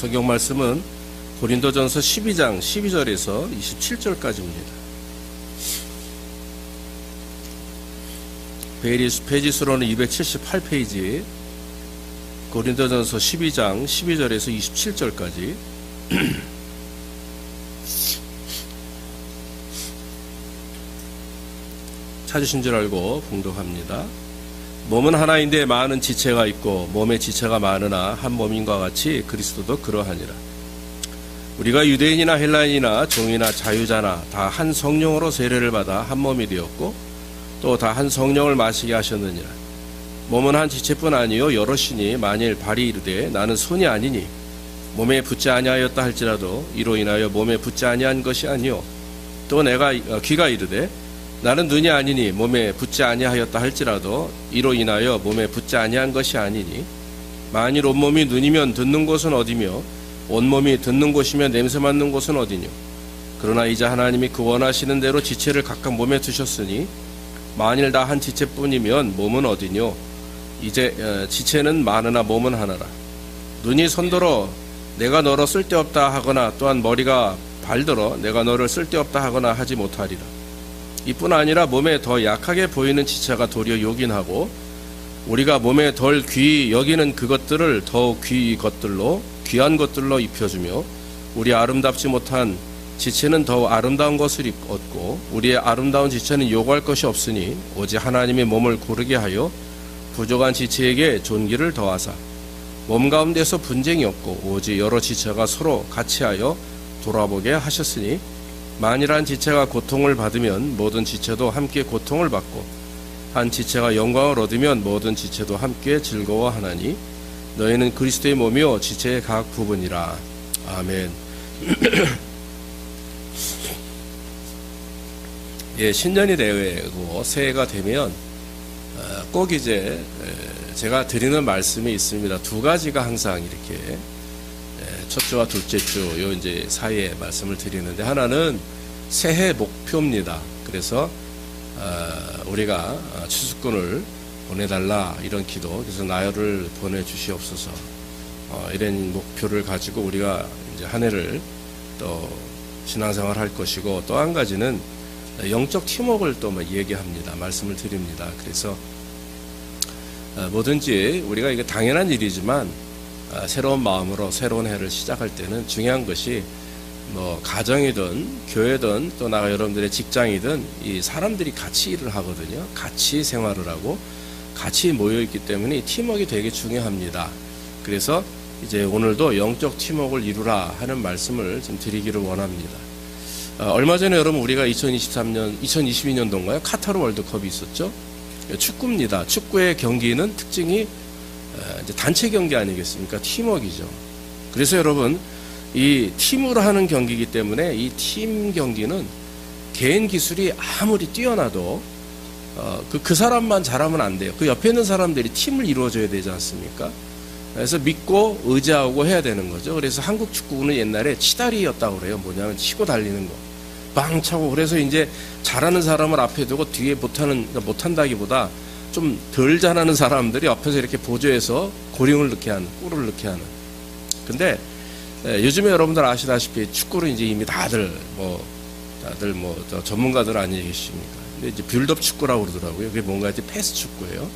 성경 말씀은 고린도전서 12장 12절에서 27절까지입니다. 페이지 수로는 278페이지, 고린도전서 12장 12절에서 27절까지. 찾으신 줄 알고 봉독합니다. 몸은 하나인데 많은 지체가 있고 몸의 지체가 많으나 한 몸인과 같이 그리스도도 그러하니라. 우리가 유대인이나 헬라인이나 종이나 자유자나 다 한 성령으로 세례를 받아 한 몸이 되었고 또 다 한 성령을 마시게 하셨느니라. 몸은 한 지체뿐 아니요 여럿이니 만일 발이 이르되 나는 손이 아니니 몸에 붙지 아니하였다 할지라도 이로 인하여 몸에 붙지 아니한 것이 아니요 또 내가 귀가 이르되 나는 눈이 아니니 몸에 붙지 아니하였다 할지라도 이로 인하여 몸에 붙지 아니한 것이 아니니 만일 온몸이 눈이면 듣는 곳은 어디며 온몸이 듣는 곳이면 냄새 맡는 곳은 어디뇨. 그러나 이제 하나님이 그 원하시는 대로 지체를 각각 몸에 두셨으니 만일 다 한 지체뿐이면 몸은 어디뇨. 이제 지체는 많으나 몸은 하나라. 눈이 손들어 내가 너로 쓸데없다 하거나 또한 머리가 발들어 내가 너를 쓸데없다 하거나 하지 못하리라. 이뿐 아니라 몸에 더 약하게 보이는 지체가 도리어 요긴하고 우리가 몸에 덜 귀히 여기는 그것들을 더욱 귀한 것들로 입혀주며 우리 아름답지 못한 지체는 더욱 아름다운 것을 얻고 우리의 아름다운 지체는 요구할 것이 없으니 오직 하나님의 몸을 고르게 하여 부족한 지체에게 존귀를 더하사 몸 가운데서 분쟁이 없고 오직 여러 지체가 서로 같이하여 돌아보게 하셨으니 만일 한 지체가 고통을 받으면 모든 지체도 함께 고통을 받고 한 지체가 영광을 얻으면 모든 지체도 함께 즐거워하나니 너희는 그리스도의 몸이요 지체의 각 부분이라. 아멘. 예, 신년이 되고 새해가 되면 꼭 이제 제가 드리는 말씀이 있습니다. 두 가지가 항상 이렇게 첫 주와 둘째 주 요 이제 사이에 말씀을 드리는데 하나는 새해 목표입니다. 그래서 우리가 추수꾼을 보내달라 이런 기도, 그래서 나열을 보내주시옵소서 이런 목표를 가지고 우리가 이제 한 해를 또 신앙생활 할 것이고 또 한 가지는 영적 팀워크를 또 얘기합니다. 말씀을 드립니다. 그래서 뭐든지 우리가 이게 당연한 일이지만 새로운 마음으로 새로운 해를 시작할 때는 중요한 것이 뭐 가정이든 교회든 또 나가 여러분들의 직장이든 이 사람들이 같이 일을 하거든요. 같이 생활을 하고 같이 모여 있기 때문에 팀워크가 되게 중요합니다. 그래서 이제 오늘도 영적 팀워크를 이루라 하는 말씀을 좀 드리기를 원합니다. 얼마 전에 여러분 우리가 2022년도인가요? 카타르 월드컵이 있었죠. 축구입니다. 축구의 경기는 특징이 이제 단체 경기 아니겠습니까? 팀워크이죠. 그래서 여러분 이 팀으로 하는 경기이기 때문에 이 팀 경기는 개인 기술이 아무리 뛰어나도 그 사람만 잘하면 안 돼요. 그 옆에 있는 사람들이 팀을 이루어줘야 되지 않습니까? 그래서 믿고 의지하고 해야 되는 거죠. 그래서 한국 축구는 옛날에 치다리였다고 그래요. 뭐냐면 치고 달리는 거. 빵 차고. 그래서 이제 잘하는 사람을 앞에 두고 뒤에 못한다기보다 좀 덜 잘하는 사람들이 옆에서 이렇게 보조해서 골을 넣게 하는. 근데 요즘에 여러분들 아시다시피 축구를 이제 이미 다들 전문가들 아니겠습니까? 근데 이제 빌드업 축구라고 그러더라고요. 그게 뭔가 이제 패스 축구예요.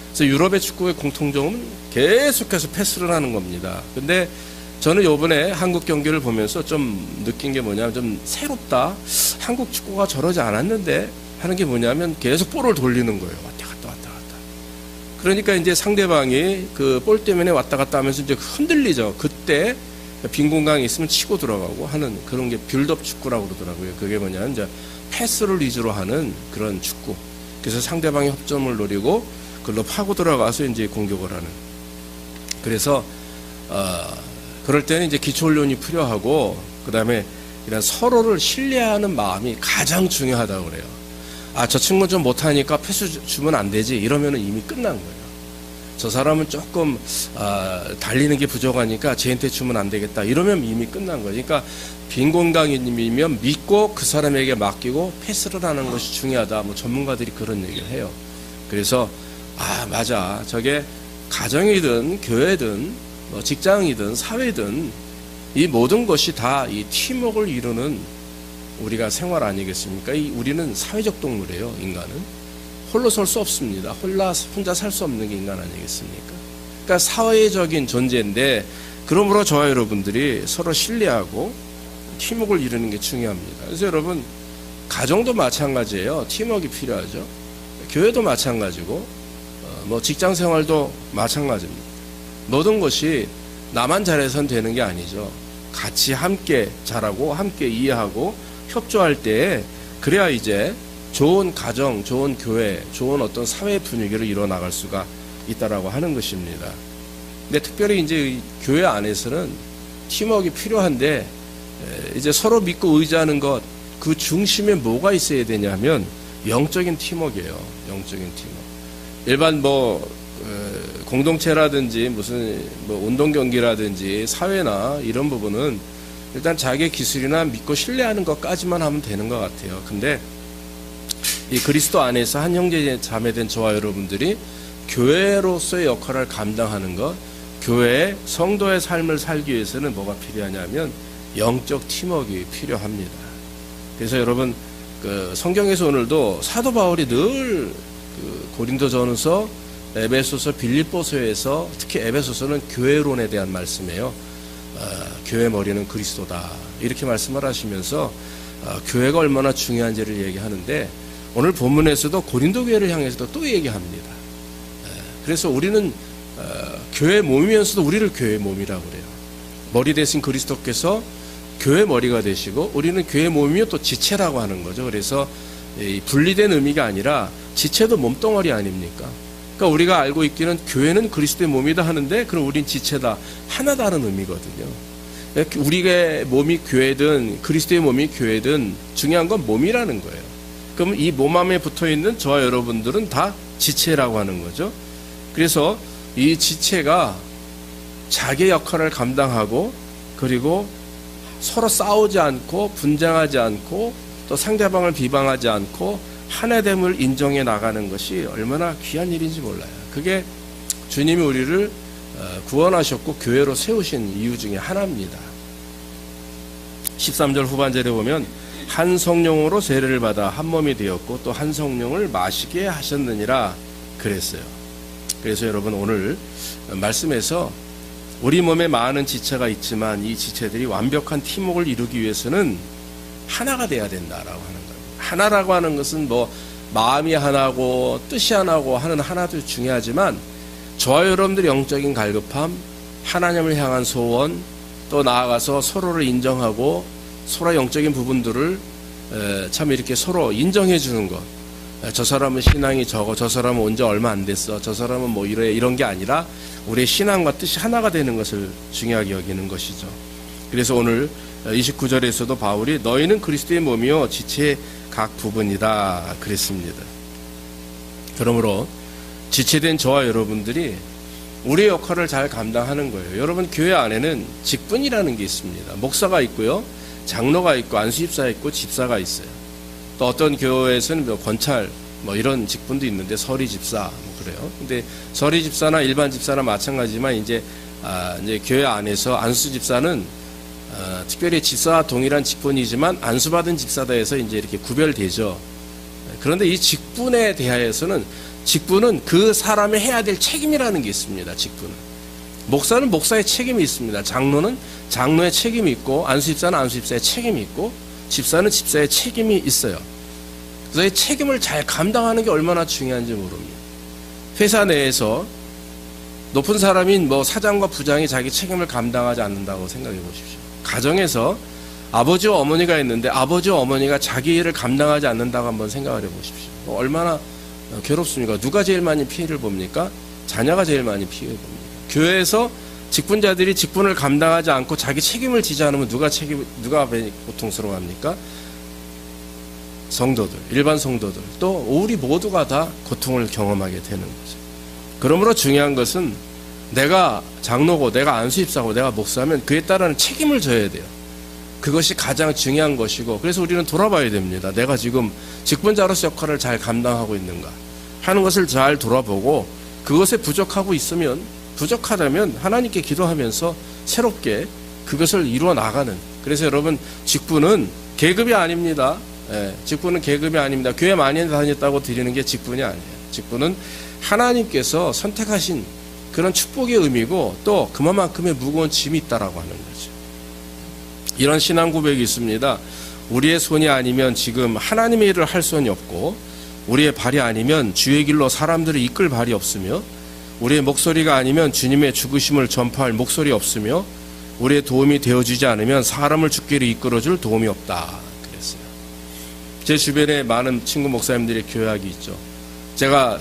그래서 유럽의 축구의 공통점은 계속해서 패스를 하는 겁니다. 근데 저는 요번에 한국 경기를 보면서 좀 느낀 게 뭐냐면 좀 새롭다. 한국 축구가 저러지 않았는데 하는 게 뭐냐면 계속 볼을 돌리는 거예요. 왔다 갔다. 그러니까 이제 상대방이 그 볼 때문에 왔다 갔다 하면서 이제 흔들리죠. 그때 빈 공간이 있으면 치고 들어가고 하는 그런 게 빌드업 축구라고 그러더라고요. 그게 뭐냐면 이제 패스를 위주로 하는 그런 축구. 그래서 상대방의 협점을 노리고 그걸로 파고 들어가서 이제 공격을 하는. 그래서 그럴 때는 이제 기초 훈련이 필요하고 그다음에 이런 서로를 신뢰하는 마음이 가장 중요하다고 그래요. 저 친구는 좀 못하니까 패스 주면 안 되지 이러면은 이미 끝난 거예요. 저 사람은 조금 달리는 게 부족하니까 쟤한테 주면 안 되겠다 이러면 이미 끝난 거예요. 그러니까 빈 공간이면 믿고 그 사람에게 맡기고 패스를 하는 것이 중요하다. 뭐 전문가들이 그런 얘기를 해요. 그래서 맞아. 저게 가정이든 교회든 뭐 직장이든 사회든 이 모든 것이 다 이 팀워크를 이루는 우리가 생활 아니겠습니까? 우리는 사회적 동물이에요. 인간은 홀로 설 수 없습니다. 혼자 살 수 없는 게 인간 아니겠습니까? 그러니까 사회적인 존재인데, 그러므로 저와 여러분들이 서로 신뢰하고 팀워크를 이루는 게 중요합니다. 그래서 여러분, 가정도 마찬가지예요. 팀워크가 필요하죠. 교회도 마찬가지고, 직장 생활도 마찬가지입니다. 모든 것이 나만 잘해선 되는 게 아니죠. 같이 함께 잘하고 함께 이해하고 협조할 때에, 그래야 이제 좋은 가정, 좋은 교회, 좋은 어떤 사회 분위기를 이뤄나갈 수가 있다라고 하는 것입니다. 근데 특별히 이제 교회 안에서는 팀워크가 필요한데, 이제 서로 믿고 의지하는 것, 그 중심에 뭐가 있어야 되냐면 영적인 팀워크예요. 영적인 팀워크. 일반 공동체라든지 무슨 운동 경기라든지 사회나 이런 부분은 일단 자기의 기술이나 믿고 신뢰하는 것까지만 하면 되는 것 같아요. 근데 이 그리스도 안에서 한 형제 자매된 저와 여러분들이 교회로서의 역할을 감당하는 것, 교회의 성도의 삶을 살기 위해서는 뭐가 필요하냐면 영적 팀워크가 필요합니다. 그래서 여러분, 성경에서 오늘도 사도 바울이 늘 고린도전서, 에베소서, 빌립보서에서, 특히 에베소서는 교회론에 대한 말씀이에요. 교회 머리는 그리스도다, 이렇게 말씀을 하시면서 교회가 얼마나 중요한지를 얘기하는데, 오늘 본문에서도 고린도 교회를 향해서도 또 얘기합니다. 그래서 우리는 교회 몸이면서도 우리를 교회 몸이라고 그래요. 머리 대신 그리스도께서 교회 머리가 되시고, 우리는 교회 몸이며 또 지체라고 하는 거죠. 그래서 분리된 의미가 아니라 지체도 몸뚱어리 아닙니까? 그러니까 우리가 알고 있기는 교회는 그리스도의 몸이다 하는데, 그럼 우린 지체다, 하나다는 의미거든요. 우리의 몸이 교회든 그리스도의 몸이 교회든 중요한 건 몸이라는 거예요. 그럼 이 몸 안에 붙어있는 저와 여러분들은 다 지체라고 하는 거죠. 그래서 이 지체가 자기 역할을 감당하고, 그리고 서로 싸우지 않고 분쟁하지 않고 또 상대방을 비방하지 않고 하나됨을 인정해 나가는 것이 얼마나 귀한 일인지 몰라요. 그게 주님이 우리를 구원하셨고 교회로 세우신 이유 중에 하나입니다. 13절 후반절에 보면 한 성령으로 세례를 받아 한 몸이 되었고 또 한 성령을 마시게 하셨느니라 그랬어요. 그래서 여러분, 오늘 말씀에서 우리 몸에 많은 지체가 있지만 이 지체들이 완벽한 팀워크를 이루기 위해서는 하나가 돼야 된다라고 하는 겁니다. 하나라고 하는 것은 마음이 하나고 뜻이 하나고 하는 하나도 중요하지만, 저와 여러분들의 영적인 갈급함, 하나님을 향한 소원, 또 나아가서 서로를 인정하고 서로 영적인 부분들을 참 이렇게 서로 인정해 주는 것. 저 사람은 신앙이 적어, 저 사람은 온 지 얼마 안 됐어, 저 사람은 이래, 이런 게 아니라 우리의 신앙과 뜻이 하나가 되는 것을 중요하게 여기는 것이죠. 그래서 오늘 29절에서도 바울이 너희는 그리스도의 몸이요 지체의 각 부분이다 그랬습니다. 그러므로 지체된 저와 여러분들이 우리의 역할을 잘 감당하는 거예요. 여러분, 교회 안에는 직분이라는 게 있습니다. 목사가 있고요, 장로가 있고, 안수집사가 있고, 집사가 있어요. 또 어떤 교회에서는 권찰 이런 직분도 있는데, 서리 집사 그래요. 근데 서리 집사나 일반 집사나 마찬가지지만 이제 교회 안에서 안수 집사는 특별히 집사와 동일한 직분이지만 안수받은 집사다 해서 이제 이렇게 구별되죠. 그런데 이 직분에 대하여서는, 직분은 그 사람이 해야 될 책임이라는 게 있습니다. 직분은. 목사는 목사의 책임이 있습니다. 장로는 장로의 책임이 있고, 안수집사는 안수집사의 책임이 있고, 집사는 집사의 책임이 있어요. 그래서 이 책임을 잘 감당하는 게 얼마나 중요한지 모릅니다. 회사 내에서 높은 사람인 사장과 부장이 자기 책임을 감당하지 않는다고 생각해 보십시오. 가정에서 아버지와 어머니가 있는데 아버지와 어머니가 자기 일을 감당하지 않는다고 한번 생각을 해 보십시오. 얼마나 괴롭습니까? 누가 제일 많이 피해를 봅니까? 자녀가 제일 많이 피해를 봅니다. 교회에서 직분자들이 직분을 감당하지 않고 자기 책임을 지지 않으면 누가 고통스러워합니까? 성도들, 일반 성도들, 또 우리 모두가 다 고통을 경험하게 되는 거죠. 그러므로 중요한 것은 내가 장로고, 내가 안수집사고, 내가 목사면 그에 따른 책임을 져야 돼요. 그것이 가장 중요한 것이고, 그래서 우리는 돌아봐야 됩니다. 내가 지금 직분자로서 역할을 잘 감당하고 있는가 하는 것을 잘 돌아보고, 그것에 부족하다면 하나님께 기도하면서 새롭게 그것을 이루어 나가는. 그래서 여러분, 직분은 계급이 아닙니다. 직분은 계급이 아닙니다. 교회 많이 다녔다고 드리는 게 직분이 아니에요. 직분은 하나님께서 선택하신 그런 축복의 의미고, 또 그만큼의 무거운 짐이 있다라고 하는 거죠. 이런 신앙 고백이 있습니다. 우리의 손이 아니면 지금 하나님의 일을 할 손이 없고, 우리의 발이 아니면 주의 길로 사람들을 이끌 발이 없으며, 우리의 목소리가 아니면 주님의 죽으심을 전파할 목소리 없으며, 우리의 도움이 되어주지 않으면 사람을 죽기로 이끌어줄 도움이 없다 그랬어요. 제 주변에 많은 친구 목사님들의 교회학이 있죠. 제가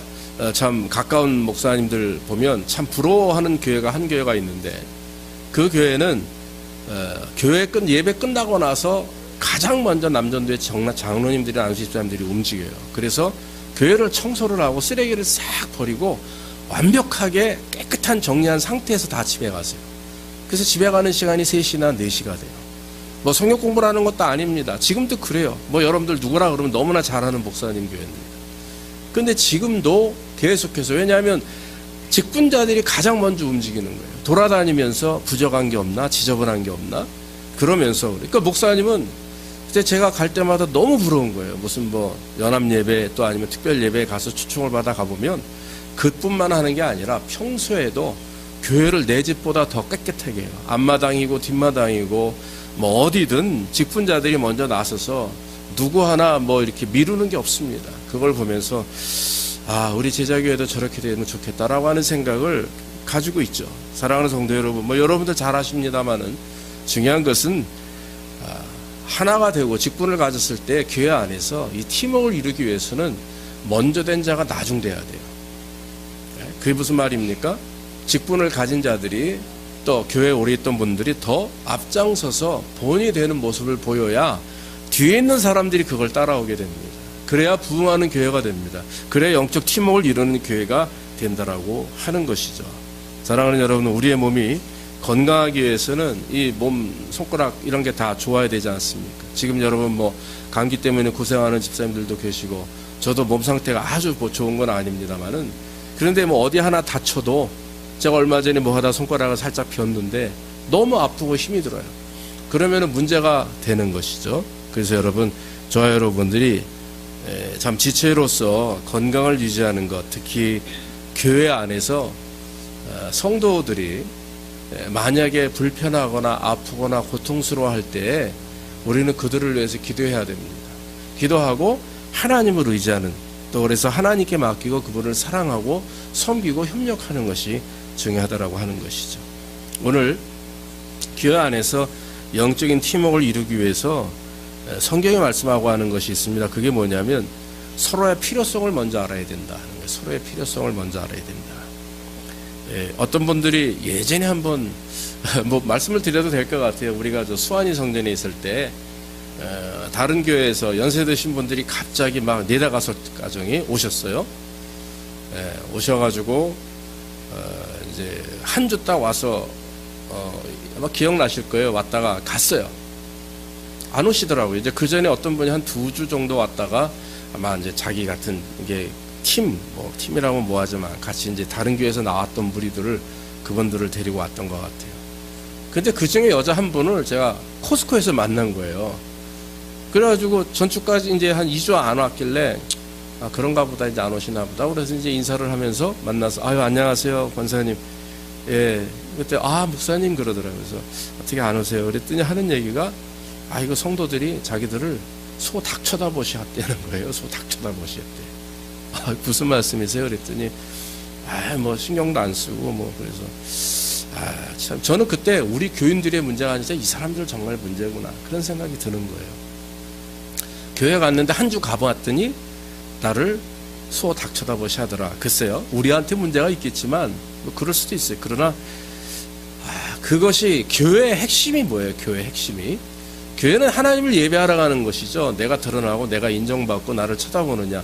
참 가까운 목사님들 보면 참 부러워하는 교회가 한 교회가 있는데, 그 교회는 예배 끝나고 나서 가장 먼저 남전도의 장로님들이나 안수집사님들이 움직여요. 그래서 교회를 청소를 하고 쓰레기를 싹 버리고 완벽하게 깨끗한 정리한 상태에서 다 집에 가세요. 그래서 집에 가는 시간이 3시나 4시가 돼요. 뭐 성역 공부를 하는 것도 아닙니다. 지금도 그래요. 뭐 여러분들 누구라 그러면 너무나 잘하는 목사님 교회입니다. 근데 지금도 계속해서, 왜냐하면 직분자들이 가장 먼저 움직이는 거예요. 돌아다니면서 부족한 게 없나, 지저분한 게 없나, 그러면서. 그러니까 목사님은 그때 제가 갈 때마다 너무 부러운 거예요. 무슨 뭐 연합 예배 또 아니면 특별 예배에 가서 초청을 받아 가보면 그뿐만 하는 게 아니라 평소에도 교회를 내 집보다 더 깨끗하게 해요. 앞마당이고 뒷마당이고 뭐 어디든 직분자들이 먼저 나서서 누구 하나 뭐 이렇게 미루는 게 없습니다. 그걸 보면서 우리 제자교회도 저렇게 되면 좋겠다라고 하는 생각을 가지고 있죠. 사랑하는 성도 여러분, 뭐 여러분들 잘 아십니다만은 중요한 것은 하나가 되고 직분을 가졌을 때 교회 안에서 이 팀워크를 이루기 위해서는 먼저 된 자가 나중돼야 돼요. 그게 무슨 말입니까? 직분을 가진 자들이, 또 교회에 오래 있던 분들이 더 앞장서서 본이 되는 모습을 보여야 뒤에 있는 사람들이 그걸 따라오게 됩니다. 그래야 부흥하는 교회가 됩니다. 그래야 영적 팀워크를 이루는 교회가 된다라고 하는 것이죠. 사랑하는 여러분, 우리의 몸이 건강하기 위해서는 이 몸, 손가락 이런 게 다 좋아야 되지 않습니까? 지금 여러분 뭐 감기 때문에 고생하는 집사님들도 계시고, 저도 몸 상태가 아주 뭐 좋은 건 아닙니다만은, 그런데 뭐 어디 하나 다쳐도, 제가 얼마 전에 뭐 하다 손가락을 살짝 폈는데 너무 아프고 힘이 들어요. 그러면은 문제가 되는 것이죠. 그래서 여러분, 저와 여러분들이 참 지체로서 건강을 유지하는 것, 특히 교회 안에서 성도들이 만약에 불편하거나 아프거나 고통스러워할 때 우리는 그들을 위해서 기도해야 됩니다. 기도하고 하나님을 의지하는, 또 그래서 하나님께 맡기고 그분을 사랑하고 섬기고 협력하는 것이 중요하다라고 하는 것이죠. 오늘 교회 안에서 영적인 팀워크를 이루기 위해서 성경이 말씀하고 하는 것이 있습니다. 그게 뭐냐면 서로의 필요성을 먼저 알아야 된다 하는 거예요. 서로의 필요성을 먼저 알아야 된다. 어떤 분들이 예전에 한번 뭐 말씀을 드려도 될 것 같아요. 우리가 저 수완이 성전에 있을 때 다른 교회에서 연세 드신 분들이 갑자기 막 4-5 가정이 오셨어요. 오셔가지고 이제 한 주 딱 와서 아마 기억나실 거예요. 왔다가 갔어요. 안 오시더라고요. 이제 그 전에 어떤 분이 한 2주 정도 왔다가 아마 이제 자기 같은 이게 팀이라면 뭐하지만 같이 이제 다른 교회에서 나왔던 무리들을, 그분들을 데리고 왔던 것 같아요. 근데 그 중에 여자 한 분을 제가 코스코에서 만난 거예요. 그래가지고 전주까지 이제 한 2주 안 왔길래, 그런가 보다, 이제 안 오시나 보다. 그래서 이제 인사를 하면서 만나서, 안녕하세요, 권사님. 예. 그때, 목사님 그러더라고요. 그래서 어떻게 안 오세요? 그랬더니 하는 얘기가, 이거 성도들이 자기들을 소 닭 쳐다보시었다는 거예요. 소 닭 쳐다보시었대. 무슨 말씀이세요? 그랬더니, 뭐 신경도 안 쓰고, 뭐, 그래서, 참, 저는 그때 우리 교인들의 문제가 아니라 이 사람들 정말 문제구나. 그런 생각이 드는 거예요. 교회 갔는데 한 주 가봤더니, 나를 소 닭 쳐다보시 하더라. 글쎄요. 우리한테 문제가 있겠지만, 뭐 그럴 수도 있어요. 그러나, 그것이 교회의 핵심이 뭐예요? 교회의 핵심이. 교회는 하나님을 예배하러 가는 것이죠. 내가 드러나고 내가 인정받고 나를 쳐다보느냐.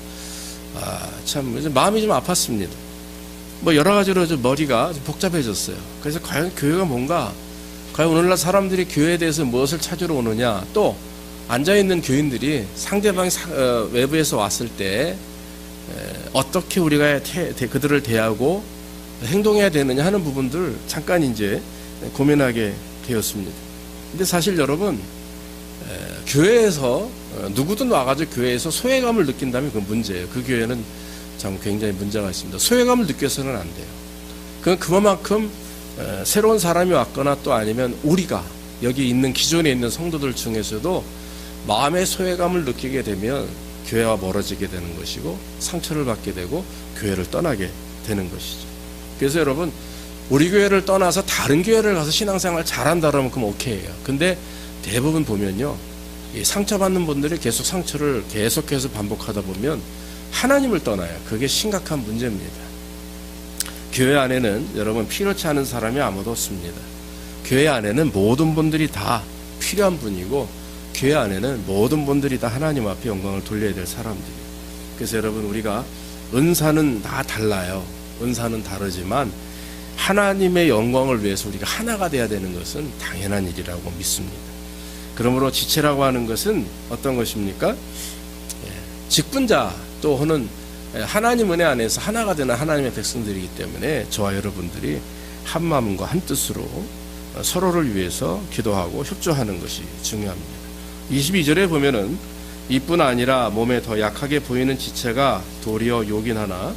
참 마음이 좀 아팠습니다. 뭐 여러 가지로 좀 머리가 좀 복잡해졌어요. 그래서 과연 교회가 뭔가, 과연 오늘날 사람들이 교회에 대해서 무엇을 찾으러 오느냐, 또 앉아있는 교인들이 상대방이 외부에서 왔을 때 어떻게 우리가 그들을 대하고 행동해야 되느냐 하는 부분들 잠깐 이제 고민하게 되었습니다. 근데 사실 여러분, 교회에서 누구든 와가지고 교회에서 소외감을 느낀다면 그건 문제예요. 그 교회는 참 굉장히 문제가 있습니다. 소외감을 느껴서는 안 돼요. 그건 그만큼 새로운 사람이 왔거나 또 아니면 우리가 여기 있는 기존에 있는 성도들 중에서도 마음의 소외감을 느끼게 되면 교회와 멀어지게 되는 것이고 상처를 받게 되고 교회를 떠나게 되는 것이죠. 그래서 여러분, 우리 교회를 떠나서 다른 교회를 가서 신앙생활 잘한다 그러면 그럼 오케이예요. 근데 대부분 보면요, 이 상처받는 분들이 계속 상처를 계속해서 반복하다 보면 하나님을 떠나요. 그게 심각한 문제입니다. 교회 안에는 여러분 필요치 않은 사람이 아무도 없습니다. 교회 안에는 모든 분들이 다 필요한 분이고 교회 안에는 모든 분들이 다 하나님 앞에 영광을 돌려야 될 사람들이에요. 그래서 여러분, 우리가 은사는 다 달라요. 은사는 다르지만 하나님의 영광을 위해서 우리가 하나가 돼야 되는 것은 당연한 일이라고 믿습니다. 그러므로 지체라고 하는 것은 어떤 것입니까? 직분자 또는 하나님 은혜 안에서 하나가 되는 하나님의 백성들이기 때문에 저와 여러분들이 한 마음과 한 뜻으로 서로를 위해서 기도하고 협조하는 것이 중요합니다. 22절에 보면은 이뿐 아니라 몸에 더 약하게 보이는 지체가 도리어 요긴하나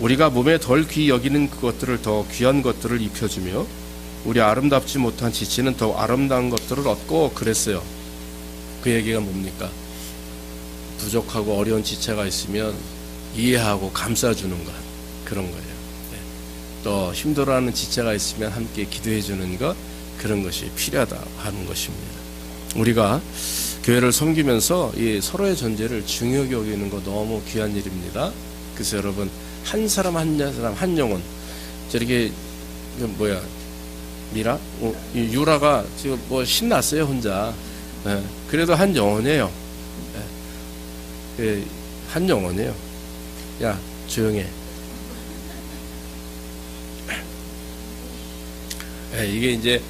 우리가 몸에 덜 귀히 여기는 그것들을 더 귀한 것들을 입혀주며 우리 아름답지 못한 지체는 더 아름다운 것들을 얻고 그랬어요. 그 얘기가 뭡니까? 부족하고 어려운 지체가 있으면 이해하고 감싸주는 것, 그런 거예요. 또 힘들어하는 지체가 있으면 함께 기도해 주는 것, 그런 것이 필요하다 하는 것입니다. 우리가 교회를 섬기면서 이 서로의 존재를 중요하게 여기는 거 너무 귀한 일입니다. 그래서 여러분, 한 사람 한 영혼, 저렇게 미라? 유라가 지금 뭐 신났어요 혼자. 그래도 한 영혼이에요. 한 영혼이에요. 야, 조용해. 이게 이제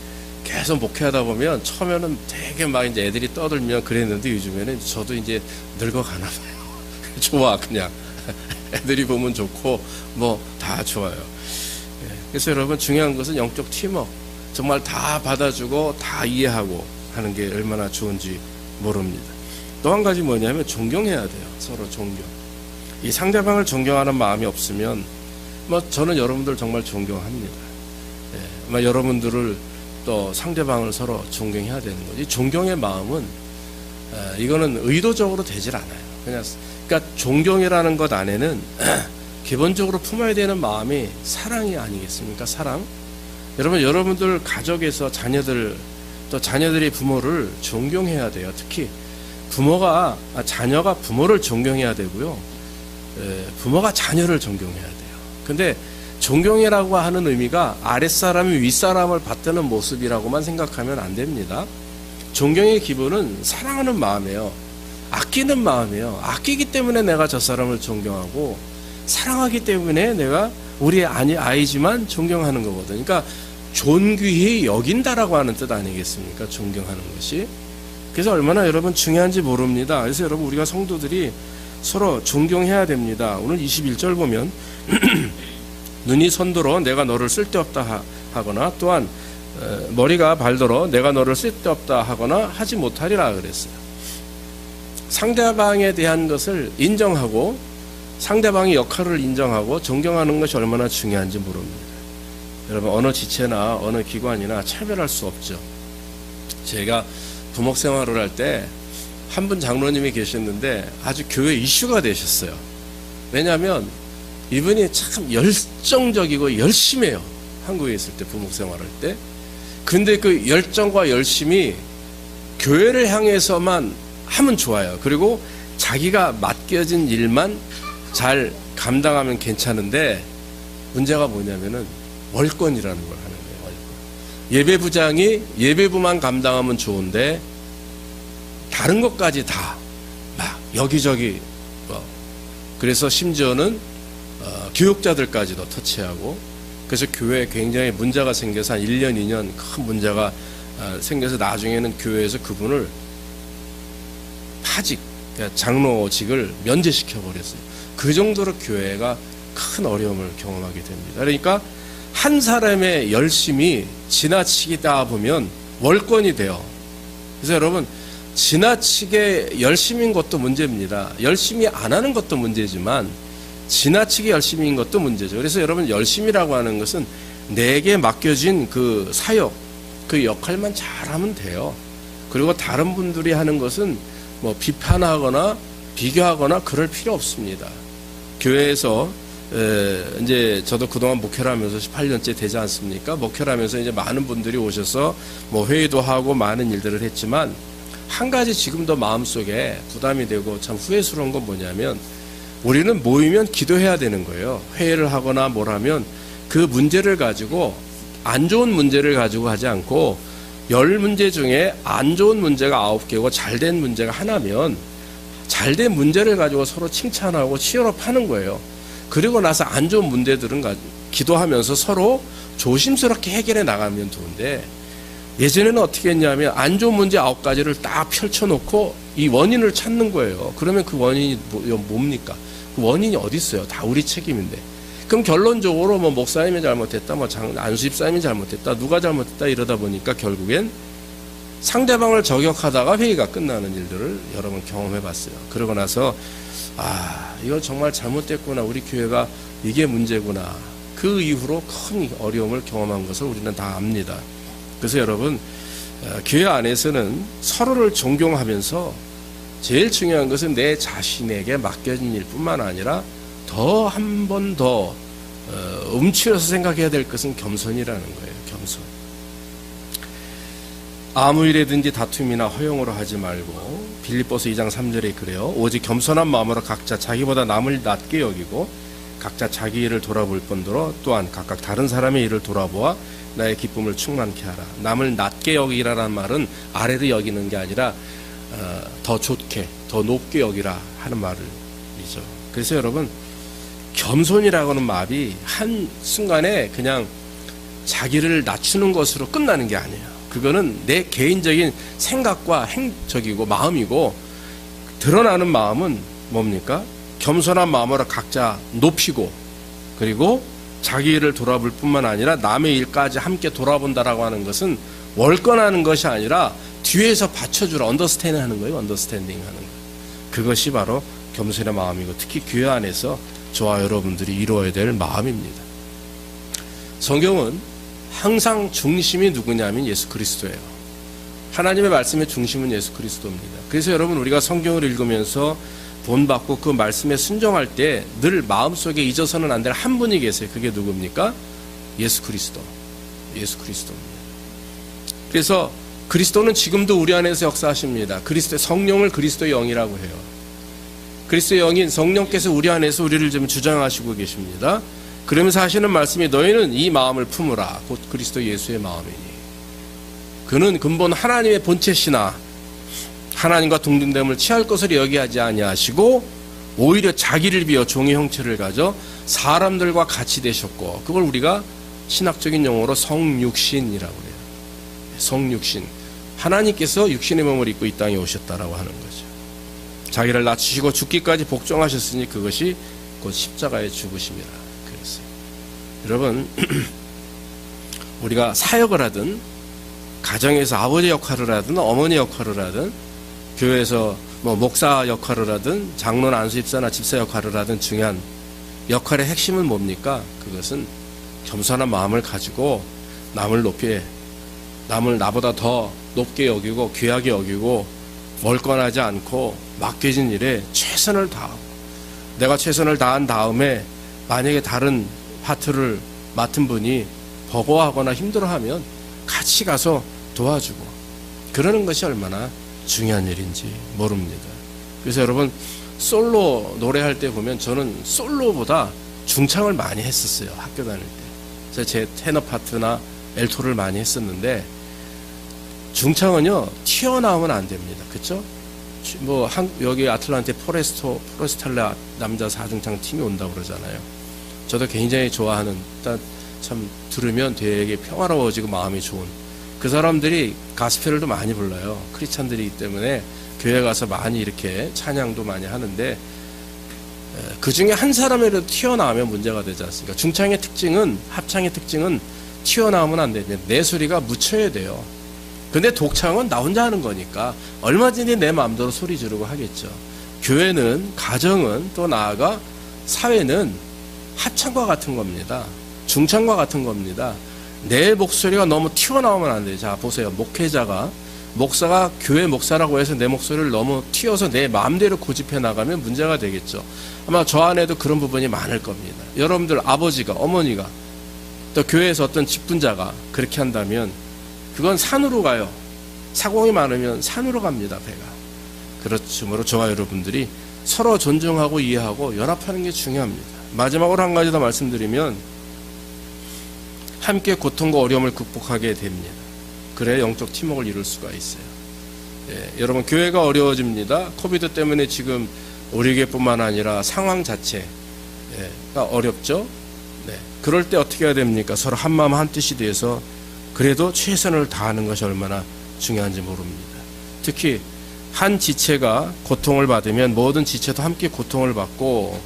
계속 목회하다 보면 처음에는 되게 막 이제 애들이 떠들면 그랬는데 요즘에는 저도 이제 늙어가나 봐요. 좋아, 그냥. 애들이 보면 좋고 뭐 다 좋아요. 그래서 여러분, 중요한 것은 영적 팀워크. 정말 다 받아주고 다 이해하고 하는 게 얼마나 좋은지 모릅니다. 또 한 가지 뭐냐면 존경해야 돼요. 서로 존경. 이 상대방을 존경하는 마음이 없으면 저는 여러분들 정말 존경합니다. 여러분들을 또 상대방을 서로 존경해야 되는 거지. 존경의 마음은 이거는 의도적으로 되질 않아요. 그러니까 존경이라는 것 안에는 기본적으로 품어야 되는 마음이 사랑이 아니겠습니까? 사랑. 여러분들 가족에서 자녀들이 부모를 존경해야 돼요. 특히 자녀가 부모를 존경해야 되고요. 부모가 자녀를 존경해야 돼요. 근데 존경이라고 하는 의미가 아랫사람이 윗사람을 받드는 모습이라고만 생각하면 안 됩니다. 존경의 기본은 사랑하는 마음이에요. 아끼는 마음이에요. 아끼기 때문에 내가 저 사람을 존경하고 사랑하기 때문에 내가 우리 아이지만 존경하는 거거든요. 그러니까 존귀히 여긴다라고 하는 뜻 아니겠습니까? 존경하는 것이. 그래서 얼마나 여러분 중요한지 모릅니다. 그래서 여러분, 우리가 성도들이 서로 존경해야 됩니다. 오늘 21절 보면 눈이 선도로 내가 너를 쓸데없다 하거나 또한 머리가 발더러 내가 너를 쓸데없다 하거나 하지 못하리라 그랬어요. 상대방에 대한 것을 인정하고 상대방의 역할을 인정하고 존경하는 것이 얼마나 중요한지 모릅니다. 여러분, 어느 지체나 어느 기관이나 차별할 수 없죠. 제가 부목 생활을 할 때 한 분 장로님이 계셨는데 아주 교회 이슈가 되셨어요. 왜냐하면 이분이 참 열정적이고 열심해요. 한국에 있을 때, 부목 생활할 때. 근데 그 열정과 열심이 교회를 향해서만 하면 좋아요. 그리고 자기가 맡겨진 일만 잘 감당하면 괜찮은데 문제가 뭐냐면은 월권이라는 걸 하는 거예요. 월권. 예배부장이 예배부만 감당하면 좋은데 다른 것까지 다 막 여기저기 그래서 심지어는 교육자들까지도 터치하고, 그래서 교회에 굉장히 문제가 생겨서 한 1년, 2년 큰 문제가 생겨서 나중에는 교회에서 그분을 파직, 장로직을 면제시켜 버렸어요. 그 정도로 교회가 큰 어려움을 경험하게 됩니다. 그러니까 한 사람의 열심이 지나치다 보면 월권이 돼요. 그래서 여러분, 지나치게 열심인 것도 문제입니다. 열심히 안 하는 것도 문제지만 지나치게 열심인 것도 문제죠. 그래서 여러분, 열심이라고 하는 것은 내게 맡겨진 그 사역, 그 역할만 잘하면 돼요. 그리고 다른 분들이 하는 것은 뭐 비판하거나 비교하거나 그럴 필요 없습니다. 교회에서 이제 저도 그동안 목회를 하면서 18년째 되지 않습니까? 목회를 하면서 이제 많은 분들이 오셔서 뭐 회의도 하고 많은 일들을 했지만, 한 가지 지금도 마음속에 부담이 되고 참 후회스러운 건 뭐냐면, 우리는 모이면 기도해야 되는 거예요. 회의를 하거나 뭘 하면 그 문제를 가지고, 안 좋은 문제를 가지고 하지 않고 10문제 중에 안 좋은 문제가 9개고 잘된 문제가 하나면 잘된 문제를 가지고 서로 칭찬하고 치열업하는 거예요. 그리고 나서 안 좋은 문제들은 기도하면서 서로 조심스럽게 해결해 나가면 좋은데, 예전에는 어떻게 했냐면 안 좋은 문제 9가지를 딱 펼쳐놓고 이 원인을 찾는 거예요. 그러면 그 원인이 뭡니까? 그 원인이 어디 있어요? 다 우리 책임인데. 그럼 결론적으로 뭐 목사님이 잘못했다, 뭐 안수집사님이 잘못했다, 누가 잘못했다 이러다 보니까 결국엔 상대방을 저격하다가 회의가 끝나는 일들을 여러 번 경험해 봤어요. 그러고 나서 이거 정말 잘못됐구나, 우리 교회가 이게 문제구나. 그 이후로 큰 어려움을 경험한 것을 우리는 다 압니다. 그래서 여러분, 교회 안에서는 서로를 존경하면서 제일 중요한 것은 내 자신에게 맡겨진 일뿐만 아니라 더 한 번 더 움츠려서 생각해야 될 것은 겸손이라는 거예요. 겸손. 아무 일에든지 다툼이나 허용으로 하지 말고, 빌립보서 2장 3절에 그래요. 오직 겸손한 마음으로 각자 자기보다 남을 낮게 여기고 각자 자기 일을 돌아볼 뿐더러 또한 각각 다른 사람의 일을 돌아보아 나의 기쁨을 충만케 하라. 남을 낮게 여기라는 말은 아래로 여기는 게 아니라 더 좋게, 더 높게 여기라 하는 말이죠. 그래서 여러분, 겸손이라고 하는 말이 한순간에 그냥 자기를 낮추는 것으로 끝나는 게 아니에요. 그거는 내 개인적인 생각과 행적이고 마음이고, 드러나는 마음은 뭡니까? 겸손한 마음으로 각자 높이고, 그리고 자기 일을 돌아볼 뿐만 아니라 남의 일까지 함께 돌아본다라고 하는 것은 월권하는 것이 아니라 뒤에서 받쳐주라, 언더스탠딩 하는 거예요. 언더스탠딩 하는 거예요. 그것이 바로 겸손의 마음이고, 특히 교회 안에서 저와 여러분들이 이루어야 될 마음입니다. 성경은 항상 중심이 누구냐면 예수 그리스도예요. 하나님의 말씀의 중심은 예수 그리스도입니다. 그래서 여러분, 우리가 성경을 읽으면서 본받고 그 말씀에 순종할 때 늘 마음속에 잊어서는 안 될 한 분이 계세요. 그게 누굽니까? 예수 그리스도. 예수 그리스도입니다. 그래서 그리스도는 지금도 우리 안에서 역사하십니다. 그리스도의 성령을 그리스도의 영이라고 해요. 그리스도의 영인 성령께서 우리 안에서 우리를 좀 주장하시고 계십니다. 그러면서 하시는 말씀이 너희는 이 마음을 품으라. 곧 그리스도 예수의 마음이니. 그는 근본 하나님의 본체시나 하나님과 동등됨을 취할 것을 여기하지 아니하시고 오히려 자기를 비어 종의 형체를 가져 사람들과 같이 되셨고, 그걸 우리가 신학적인 용어로 성육신이라고 해요. 성육신. 하나님께서 육신의 몸을 입고 이 땅에 오셨다라고 하는 거죠. 자기를 낮추시고 죽기까지 복종하셨으니 그것이 곧 십자가의 죽으심이라 그랬어요. 여러분, 우리가 사역을 하든 가정에서 아버지 역할을 하든 어머니 역할을 하든 교회에서 뭐 목사 역할을 하든 장로나 안수집사나 집사 역할을 하든 중요한 역할의 핵심은 뭡니까? 그것은 겸손한 마음을 가지고 남을 나보다 더 높게 여기고 귀하게 여기고 멀건하지 않고 맡겨진 일에 최선을 다하고, 내가 최선을 다한 다음에 만약에 다른 파트를 맡은 분이 버거워하거나 힘들어하면 같이 가서 도와주고, 그러는 것이 얼마나 중요한 일인지 모릅니다. 그래서 여러분, 솔로 노래할 때 보면 저는 솔로보다 중창을 많이 했었어요. 학교 다닐 때. 그래서 제 테너 파트나 엘토를 많이 했었는데, 중창은요 튀어나오면 안 됩니다. 그렇죠? 뭐 여기 아틀란테 포레스탈레 남자 4중창 팀이 온다고 그러잖아요. 저도 굉장히 좋아하는, 일단 참 들으면 되게 평화로워지고 마음이 좋은, 그 사람들이 가스펠도 많이 불러요. 크리스찬들이기 때문에 교회 가서 많이 이렇게 찬양도 많이 하는데, 그 중에 한 사람이라도 튀어나오면 문제가 되지 않습니까? 중창의 특징은, 합창의 특징은 튀어나오면 안 됩니다. 내 소리가 묻혀야 돼요. 근데 독창은 나 혼자 하는 거니까 얼마든지 내 마음대로 소리 지르고 하겠죠. 교회는, 가정은, 또 나아가 사회는 합창과 같은 겁니다. 중창과 같은 겁니다. 내 목소리가 너무 튀어나오면 안 돼요. 자, 보세요. 목사가 교회 목사라고 해서 내 목소리를 너무 튀어서 내 마음대로 고집해 나가면 문제가 되겠죠. 아마 저 안에도 그런 부분이 많을 겁니다. 여러분들 아버지가, 어머니가, 또 교회에서 어떤 직분자가 그렇게 한다면 그건 산으로 가요. 사공이 많으면 산으로 갑니다, 배가. 그렇므로 저와 여러분들이 서로 존중하고 이해하고 연합하는 게 중요합니다. 마지막으로 한 가지 더 말씀드리면, 함께 고통과 어려움을 극복하게 됩니다. 그래야 영적 팀워크를 이룰 수가 있어요. 여러분, 교회가 어려워집니다. 코비드 때문에 지금 우리 교회뿐만 아니라 상황 자체가 어렵죠. 그럴 때 어떻게 해야 됩니까? 서로 한마음 한뜻이 돼서 그래도 최선을 다하는 것이 얼마나 중요한지 모릅니다. 특히 한 지체가 고통을 받으면 모든 지체도 함께 고통을 받고,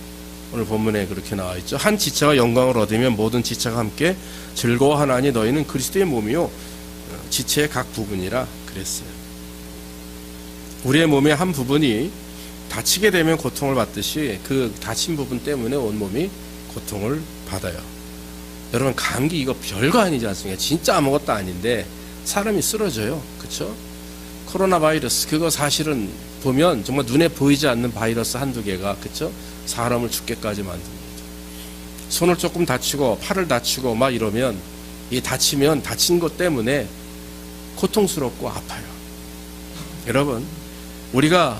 오늘 본문에 그렇게 나와 있죠. 한 지체가 영광을 얻으면 모든 지체가 함께 즐거워하나니 너희는 그리스도의 몸이요 지체의 각 부분이라 그랬어요. 우리의 몸의 한 부분이 다치게 되면 고통을 받듯이 그 다친 부분 때문에 온 몸이 고통을 받아요. 여러분, 감기 이거 별거 아니지 않습니까? 진짜 아무것도 아닌데 사람이 쓰러져요. 그렇죠? 코로나 바이러스, 그거 사실은 보면 정말 눈에 보이지 않는 바이러스 한두 개가, 그렇죠? 사람을 죽게까지 만듭니다. 손을 조금 다치고 팔을 다치고 막 이러면, 이 다치면 다친 것 때문에 고통스럽고 아파요. 여러분, 우리가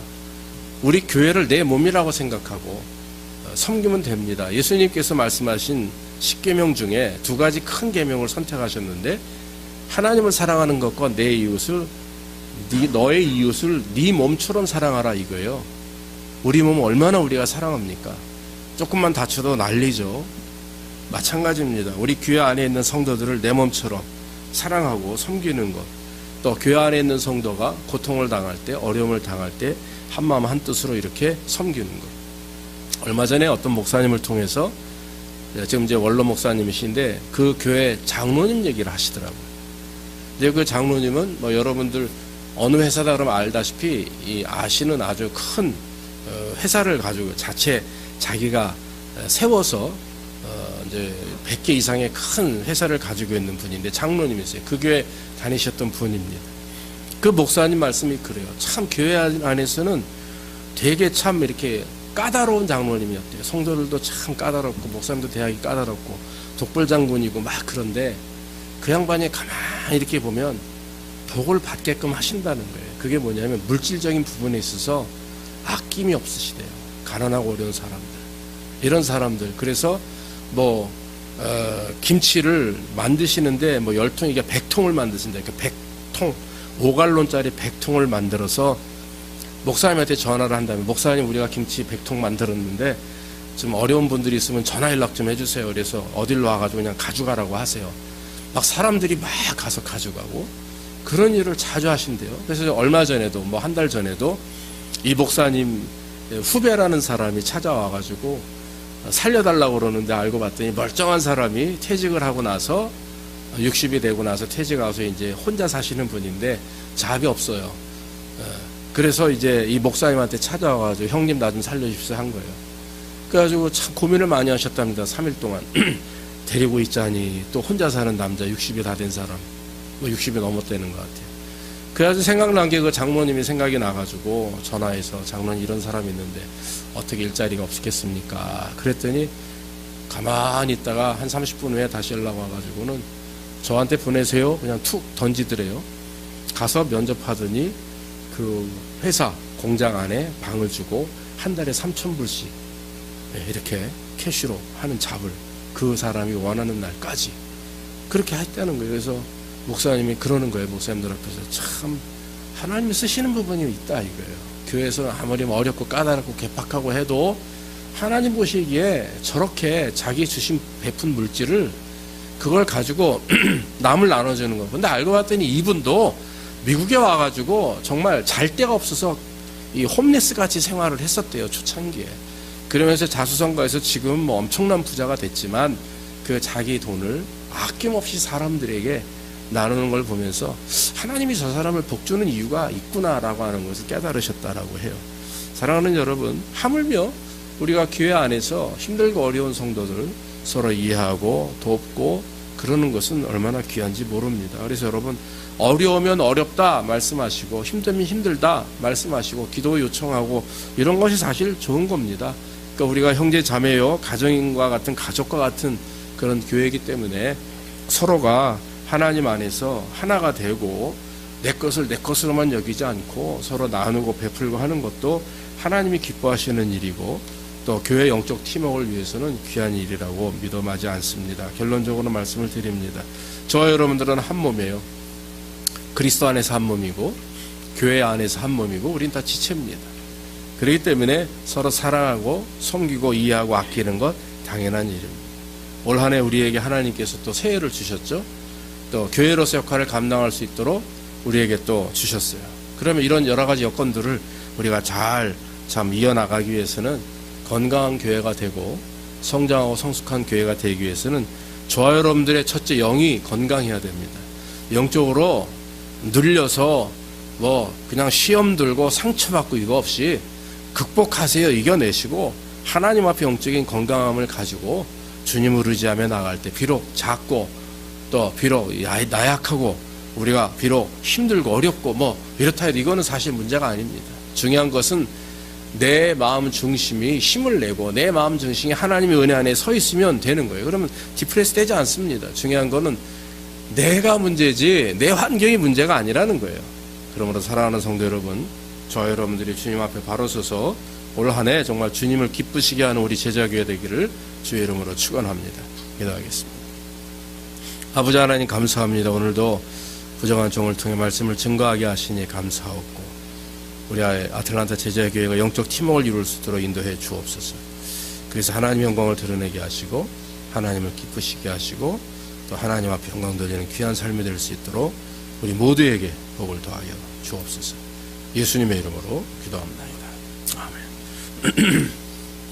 우리 교회를 내 몸이라고 생각하고 섬기면 됩니다. 예수님께서 말씀하신 10계명 중에 2가지 큰 계명을 선택하셨는데, 하나님을 사랑하는 것과 내 이웃을, 너의 이웃을 네 몸처럼 사랑하라, 이거예요. 우리 몸을 얼마나 우리가 사랑합니까? 조금만 다쳐도 난리죠. 마찬가지입니다. 우리 교회 안에 있는 성도들을 내 몸처럼 사랑하고 섬기는 것, 또 교회 안에 있는 성도가 고통을 당할 때, 어려움을 당할 때 한마음 한뜻으로 이렇게 섬기는 것. 얼마 전에 어떤 목사님을 통해서, 지금 이제 원로 목사님이신데 그 교회 장로님 얘기를 하시더라고요. 근데 그 장로님은 뭐 여러분들 어느 회사다 그러면 알다시피 이 아시는 아주 큰 회사를 가지고 자기가 세워서 이제 100개 이상의 큰 회사를 가지고 있는 분인데 장로님이세요. 그 교회 다니셨던 분입니다. 그 목사님 말씀이 그래요. 참 교회 안에서는 되게 참 이렇게 까다로운 장로님이었대요. 성도들도 참 까다롭고 목사님도 대학이 까다롭고 독불장군이고 막, 그런데 그 양반이 가만히 이렇게 보면 복을 받게끔 하신다는 거예요. 그게 뭐냐면 물질적인 부분에 있어서 아낌이 없으시대요. 가난하고 어려운 사람들, 이런 사람들. 그래서 뭐 김치를 만드시는데 뭐 10통, 이게 100통을 만드신다. 그러니까 100통, 5갈론짜리 100통을 만들어서 목사님한테 전화를 한다면, 목사님 우리가 김치 100통 만들었는데 좀 어려운 분들이 있으면 전화 연락 좀 해주세요. 그래서 어딜로 와가지고 그냥 가져가라고 하세요. 막 사람들이 막 가서 가져가고, 그런 일을 자주 하신대요. 그래서 얼마 전에도, 뭐 한 달 전에도 이 목사님 후배라는 사람이 찾아와가지고 살려달라고 그러는데, 알고 봤더니 멀쩡한 사람이 퇴직을 하고 나서 60이 되고 나서 퇴직하고서 이제 혼자 사시는 분인데 잡이 없어요. 그래서 이제 이 목사님한테 찾아와가지고 형님 나 좀 살려주십시오 한 거예요. 그래가지고 참 고민을 많이 하셨답니다. 3일 동안. 데리고 있자니 또 혼자 사는 남자, 60이 다 된 사람, 뭐 60이 넘었다는 것 같아요. 그래가지고 생각난 게 그 장로님이 생각이 나가지고 전화해서, 장로님 이런 사람이 있는데 어떻게 일자리가 없겠습니까? 그랬더니 가만히 있다가 한 30분 후에 다시 연락 와가지고는 저한테 보내세요. 그냥 툭 던지더래요. 가서 면접하더니 그 회사 공장 안에 방을 주고 한 달에 3,000불씩 이렇게 캐시로 하는 잡을, 그 사람이 원하는 날까지 그렇게 했다는 거예요. 그래서 목사님이 그러는 거예요. 목사님들 앞에서 참 하나님이 쓰시는 부분이 있다 이거예요. 교회에서 아무리 어렵고 까다롭고 개팍하고 해도 하나님 보시기에 저렇게 자기 주신 베푼 물질을, 그걸 가지고 남을 나눠주는 거. 근데 알고 봤더니 이분도 미국에 와가지고 정말 잘 데가 없어서 이 홈레스 같이 생활을 했었대요. 초창기에. 그러면서 자수성가해서 지금 뭐 엄청난 부자가 됐지만 그 자기 돈을 아낌없이 사람들에게 나누는 걸 보면서 하나님이 저 사람을 복주는 이유가 있구나라고 하는 것을 깨달으셨다라고 해요. 사랑하는 여러분, 하물며 우리가 교회 안에서 힘들고 어려운 성도들 서로 이해하고 돕고 그러는 것은 얼마나 귀한지 모릅니다. 그래서 여러분, 어려우면 어렵다 말씀하시고 힘들면 힘들다 말씀하시고 기도 요청하고 이런 것이 사실 좋은 겁니다. 그러니까 우리가 형제 자매요 가정과 같은 가족과 같은 그런 교회이기 때문에 서로가 하나님 안에서 하나가 되고 내 것을 내 것으로만 여기지 않고 서로 나누고 베풀고 하는 것도 하나님이 기뻐하시는 일이고 또 교회 영적 팀워크를 위해서는 귀한 일이라고 믿어 마지 않습니다. 결론적으로 말씀을 드립니다. 저와 여러분들은 한 몸이에요. 그리스도 안에서 한 몸이고 교회 안에서 한 몸이고 우린 다 지체입니다. 그렇기 때문에 서로 사랑하고 섬기고 이해하고 아끼는 것 당연한 일입니다. 올 한 해 우리에게 하나님께서 또 새해를 주셨죠. 또 교회로서 역할을 감당할 수 있도록 우리에게 또 주셨어요. 그러면 이런 여러 가지 여건들을 우리가 잘 이어나가기 위해서는 건강한 교회가 되고 성장하고 성숙한 교회가 되기 위해서는 저와 여러분들의 첫째 영이 건강해야 됩니다. 영적으로 눌려서 그냥 시험 들고 상처받고 이거 없이 극복하세요. 이겨내시고 하나님 앞에 영적인 건강함을 가지고 주님을 의지하며 나갈 때 비록 작고 또 비록 나약하고 우리가 비록 힘들고 어렵고 이렇다 해도 이거는 사실 문제가 아닙니다. 중요한 것은 내 마음 중심이 힘을 내고 내 마음 중심이 하나님의 은혜 안에 서 있으면 되는 거예요. 그러면 디프레스 되지 않습니다. 중요한 거는 내가 문제지 내 환경이 문제가 아니라는 거예요. 그러므로 사랑하는 성도 여러분, 저와 여러분들이 주님 앞에 바로 서서 올 한 해 정말 주님을 기쁘시게 하는 우리 제자교회 되기를 주의 이름으로 축원합니다. 기도하겠습니다. 아버지 하나님 감사합니다. 오늘도 부정한 종을 통해 말씀을 증거하게 하시니 감사하옵고 우리 아틀란타 제자교회가 영적 팀워크를 이룰 수 있도록 인도해 주옵소서. 그래서 하나님의 영광을 드러내게 하시고 하나님을 기쁘시게 하시고 또 하나님 앞에 영광 돌리는 귀한 삶이 될 수 있도록 우리 모두에게 복을 더하여 주옵소서. 예수님의 이름으로 기도합니다. 아멘.